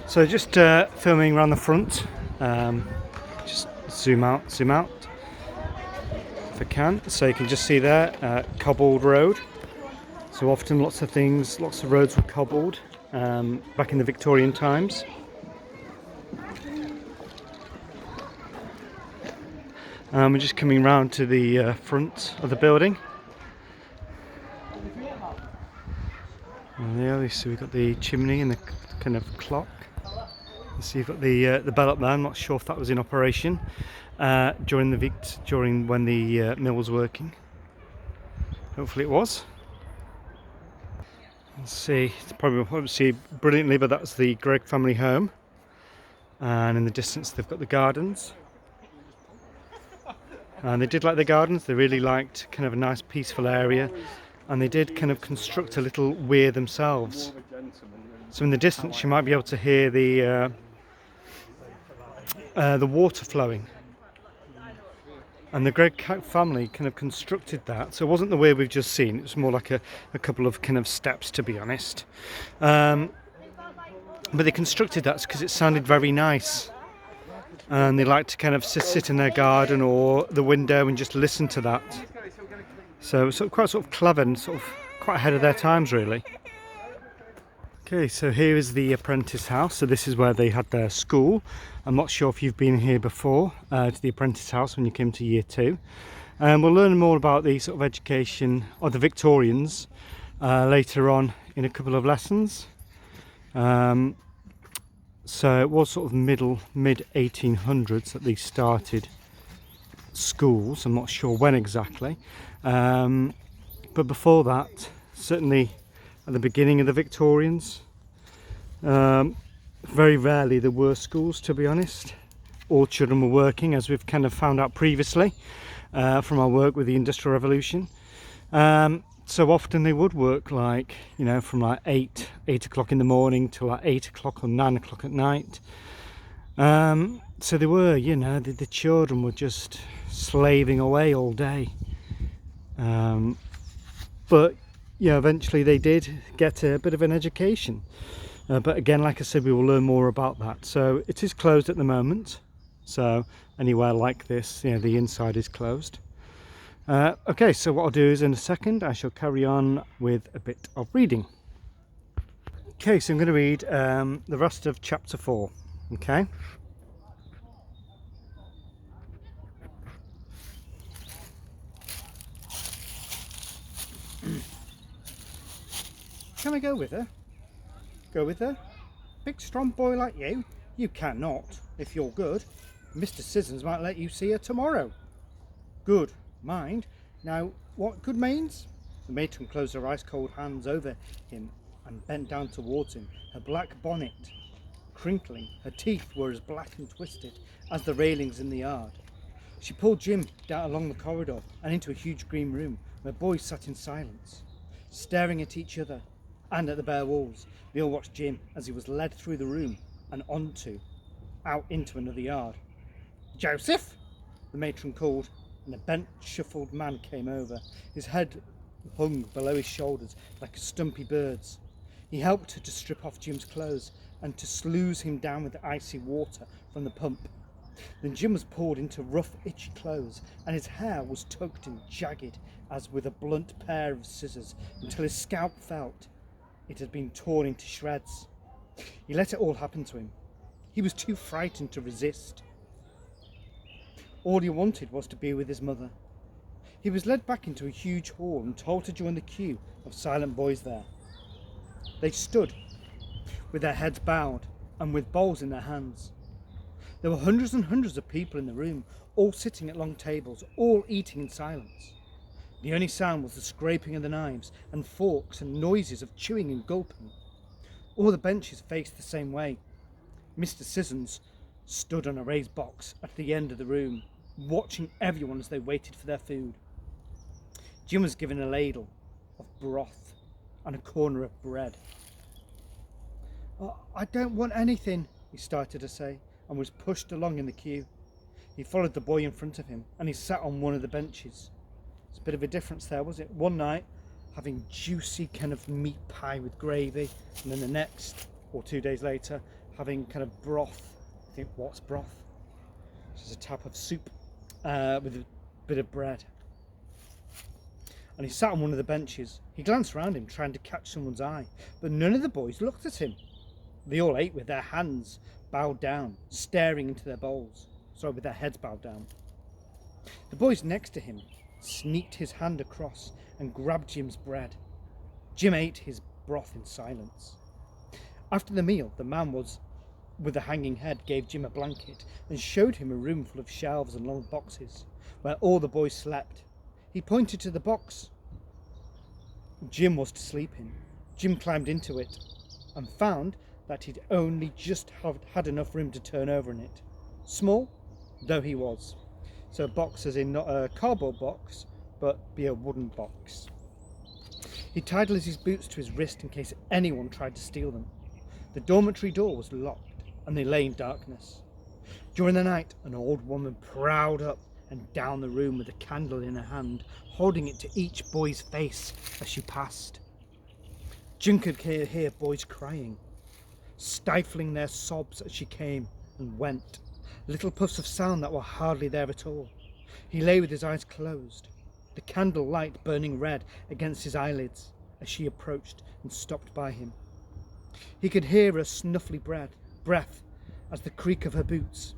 So just filming around the front. Just zoom out if I can. So you can just see there, cobbled road. So often lots of roads were cobbled back in the Victorian times. We're just coming round to the front of the building. And there, so we've got the chimney and the kind of clock. You see, you've got the bell up there. I'm not sure if that was in operation during when the mill was working. Hopefully it was. Let's see. It's probably won't see brilliantly, but that's the Gregg family home. And in the distance, they've got the gardens. And they did like the gardens. They really liked kind of a nice, peaceful area. And they did kind of construct a little weir themselves. So in the distance, you might be able to hear the water flowing. And the Gregg family kind of constructed that. So it wasn't the way we've just seen. It was more like a couple of kind of steps, to be honest. But they constructed that because it sounded very nice. And they like to kind of sit in their garden or the window and just listen to that. So quite clever and sort of quite ahead of their times, really. Okay, so here is the apprentice house. So this is where they had their school. I'm not sure if you've been here before to the apprentice house when you came to year 2. We'll learn more about the sort of education of the Victorians later on in a couple of lessons. So it was sort of mid 1800s that they started schools. I'm not sure when exactly. But before that, certainly at the beginning of the Victorians, very rarely there were schools, to be honest. All children were working, as we've kind of found out previously from our work with the Industrial Revolution. So often they would work like, from like 8 o'clock in the morning till like 8 o'clock or 9 o'clock at night. So they were, the children were just slaving away all day. But eventually they did get a bit of an education. But again, like I said, we will learn more about that. So it is closed at the moment. So anywhere like this, the inside is closed. Okay, so what I'll do is in a second, I shall carry on with a bit of reading. Okay, so I'm going to read the rest of chapter 4. Okay. Can I go with her? Go with her? Big strong boy like you? You cannot, if you're good. Mr. Sissons might let you see her tomorrow. Good, mind. Now, what good means? The matron closed her ice-cold hands over him and bent down towards him, her black bonnet crinkling. Her teeth were as black and twisted as the railings in the yard. She pulled Jim down along the corridor and into a huge green room where boys sat in silence, staring at each other and at the bare walls. They all watched Jim as he was led through the room and out into another yard. Joseph, the matron called, and a bent, shuffled man came over. His head hung below his shoulders like a stumpy bird's. He helped her to strip off Jim's clothes and to sluice him down with the icy water from the pump. Then Jim was poured into rough, itchy clothes, and his hair was tugged and jagged as with a blunt pair of scissors until his scalp felt it had been torn into shreds. He let it all happen to him. He was too frightened to resist. All he wanted was to be with his mother. He was led back into a huge hall and told to join the queue of silent boys there. They stood with their heads bowed and with bowls in their hands. There were hundreds and hundreds of people in the room, all sitting at long tables, all eating in silence. The only sound was the scraping of the knives and forks and noises of chewing and gulping. All the benches faced the same way. Mr. Sissons stood on a raised box at the end of the room, watching everyone as they waited for their food. Jim was given a ladle of broth and a corner of bread. I don't want anything, he started to say, and was pushed along in the queue. He followed the boy in front of him, and he sat on one of the benches. It's a bit of a difference there, was it? One night, having juicy kind of meat pie with gravy, and then the next, or 2 days later, having kind of broth. I think, what's broth? It's just a tap of soup with a bit of bread. And he sat on one of the benches. He glanced around him, trying to catch someone's eye, but none of the boys looked at him. They all ate with their hands bowed down, staring into their bowls. Sorry, with their heads bowed down. The boys next to him sneaked his hand across and grabbed Jim's bread. Jim ate his broth in silence. After the meal, the man with the hanging head gave Jim a blanket and showed him a room full of shelves and long boxes where all the boys slept. He pointed to the box Jim was to sleep in. Jim climbed into it and found that he'd only just had enough room to turn over in it. Small though he was. So a box as in not a cardboard box, but be a wooden box. He tied Lizzie's boots to his wrist in case anyone tried to steal them. The dormitory door was locked and they lay in darkness. During the night, an old woman prowled up and down the room with a candle in her hand, holding it to each boy's face as she passed. Jim could hear boys crying, stifling their sobs as she came and went, little puffs of sound that were hardly there at all. He lay with his eyes closed, the candle light burning red against his eyelids as she approached and stopped by him. He could hear her snuffly breath as the creak of her boots.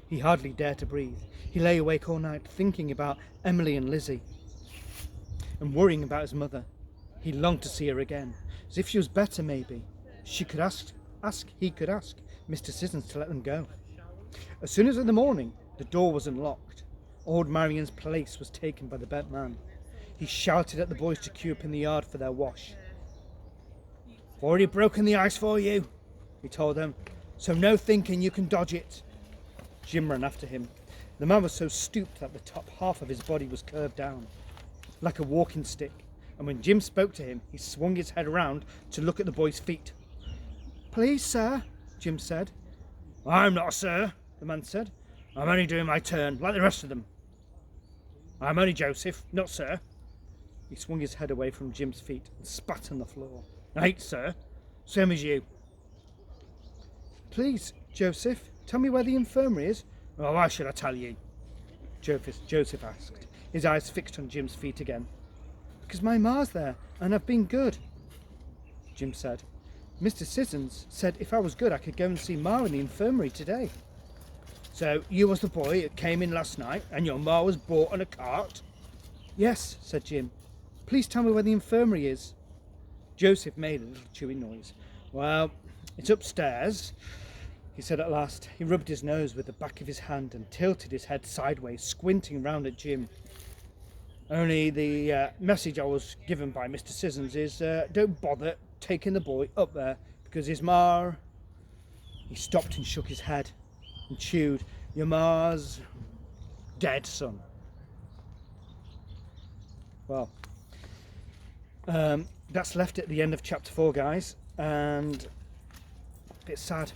He hardly dared to breathe. He lay awake all night thinking about Emily and Lizzie and worrying about his mother. He longed to see her again, as if she was better maybe. He could ask Mr. Sissons to let them go. As soon as in the morning the door was unlocked, old Marian's place was taken by the bent man. He shouted at the boys to queue up in the yard for their wash. "I've already broken the ice for you," he told them, "so no thinking you can dodge it." Jim ran after him. The man was so stooped that the top half of his body was curved down, like a walking stick, and when Jim spoke to him, he swung his head around to look at the boy's feet. "Please, sir," Jim said. "I'm not, sir," the man said. "I'm only doing my turn, like the rest of them. I'm only Joseph, not sir." He swung his head away from Jim's feet and spat on the floor. "I ain't, sir. Same as you." "Please, Joseph, tell me where the infirmary is." "Well, why should I tell you?" Joseph asked, his eyes fixed on Jim's feet again. "Because my ma's there, and I've been good," Jim said. "Mr. Sissons said if I was good I could go and see Ma in the infirmary today." "So you was the boy that came in last night, and your ma was brought on a cart?" "Yes," said Jim. "Please tell me where the infirmary is." Joseph made a little chewing noise. "Well, it's upstairs," he said at last. He rubbed his nose with the back of his hand and tilted his head sideways, squinting round at Jim. "Only the message I was given by Mr. Sissons is don't bother taking the boy up there, because his ma..." He stopped and shook his head and chewed. "Your ma's dead, son." Well, that's left at the end of chapter 4, guys, and a bit sad,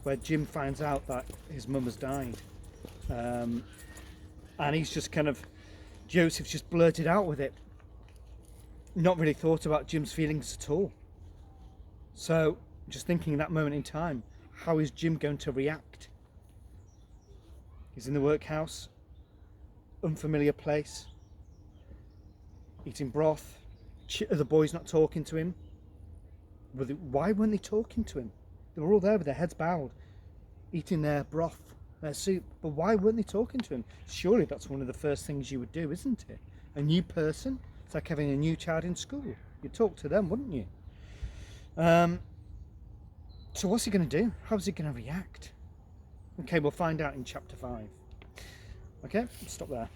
where Jim finds out that his mum has died, and he's just kind of, Joseph's just blurted out with it, not really thought about Jim's feelings at all. So just thinking that moment in time, how is Jim going to react? He's in the workhouse, unfamiliar place, eating broth, are the boys not talking to him? Why weren't they talking to him? They were all there with their heads bowed, eating their broth, their soup, but why weren't they talking to him? Surely that's one of the first things you would do, isn't it? A new person, it's like having a new child in school. You'd talk to them, wouldn't you? So what's he going to do? How's he going to react? Okay, we'll find out in chapter 5. Okay, stop there.